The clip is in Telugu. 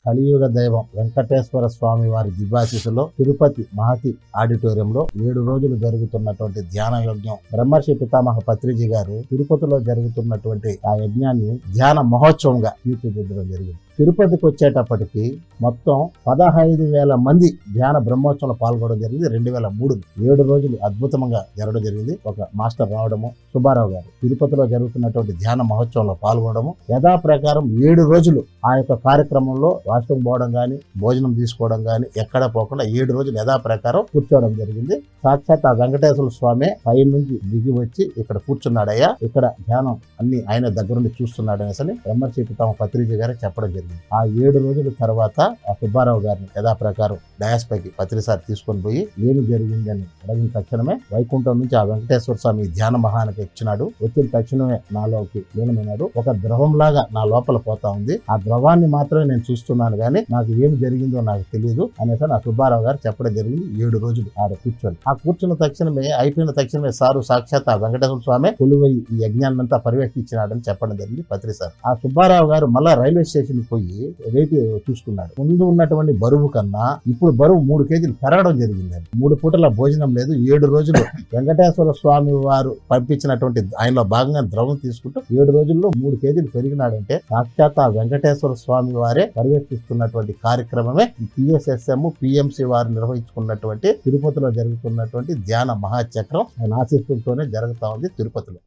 కలియుగ దైవం వెంకటేశ్వర స్వామి వారి దివ్యాశీస్సులో తిరుపతి మహతి ఆడిటోరియంలో 7 రోజులు జరుగుతున్నటువంటి ధ్యాన యజ్ఞం బ్రహ్మర్షి పితామహ పత్రిజీ గారు తిరుపతిలో జరుగుతున్నటువంటి ఆ యజ్ఞాన్ని ధ్యాన మహోత్సవంగా తీర్చిదిద్దడం జరిగింది. తిరుపతికి వచ్చేటప్పటికి మొత్తం 15,000 మంది ధ్యాన బ్రహ్మోత్సవంలో పాల్గొనడం జరిగింది. 2003 7 రోజులు అద్భుతంగా జరగడం జరిగింది. ఒక మాస్టర్ రావడము, సుబ్బారావు గారు తిరుపతిలో జరుగుతున్నటువంటి ధ్యాన మహోత్సవంలో పాల్గొనడము, యథా ప్రకారం 7 రోజులు ఆ యొక్క కార్యక్రమంలో వాష్రూమ్ పోవడం కానీ, భోజనం తీసుకోవడం కానీ ఎక్కడ పోకుండా 7 రోజులు యథా ప్రకారం కూర్చోవడం జరిగింది. సాక్షాత్ ఆ వెంకటేశ్వర స్వామి పై నుంచి దిగి వచ్చి ఇక్కడ కూర్చున్నాడయ్యా, ఇక్కడ ధ్యానం అన్ని ఆయన దగ్గరుండి చూస్తున్నాడు అనేసి బ్రహ్మర్షి పితామహ పత్రిజీ గారు చెప్పడం జరిగింది. ఆ 7 రోజుల తర్వాత ఆ సుబ్బారావు గారిని యథా ప్రకారం డయాస్ పైకి పత్రిసారి తీసుకొని పోయి ఏమి జరిగింది అని అడిగిన తక్షణమే వైకుంఠం నుంచి ఆ వెంకటేశ్వర స్వామి ధ్యాన మహానికి వచ్చినాడు. వచ్చిన తక్షణమే నాలోకి లీనమైనాడు. ఒక ద్రవం లాగా నా లోపల పోతా ఉంది. ఆ ద్రవాన్ని మాత్రమే నేను చూస్తున్నాను కానీ నాకు ఏమి జరిగిందో నాకు తెలియదు అనేసి ఆ సుబ్బారావు గారు చెప్పడం జరిగింది. 7 రోజులు ఆడ కూర్చొని ఆ కూర్చున్న తక్షణమే అయిపోయిన తక్షణమే సారు సాక్షాత్ ఆ వెంకటేశ్వర స్వామి కొలువై ఈ యజ్ఞాన్ని అంతా పర్యవేక్షించినాడని చెప్పడం జరిగింది పత్రిసారి. ఆ సుబ్బారావు గారు మళ్ళా రైల్వే స్టేషన్ పోయి వెయిట్ చూసుకున్నాడు. ముందు ఉన్నటువంటి బరువు కన్నా ఇప్పుడు బరువు 3 కేజీలు పెరగడం జరిగిందని. 3 పూటల భోజనం లేదు. 7 రోజులు వెంకటేశ్వర స్వామి వారు పంపించినటువంటి ఆయనలో భాగంగా ద్రవం తీసుకుంటూ 7 రోజుల్లో 3 కేజీలు పెరిగినాడంటే సాక్షాత్ ఆ వెంకటేశ్వర స్వామి వారే పర్యవేక్షిస్తున్నటువంటి కార్యక్రమమే PSSM PMC వారు నిర్వహించుకున్నటువంటి తిరుపతిలో జరుగుతున్నటువంటి ధ్యాన మహాచక్రం ఆయన ఆశీస్సులతోనే జరుగుతా ఉంది తిరుపతిలో.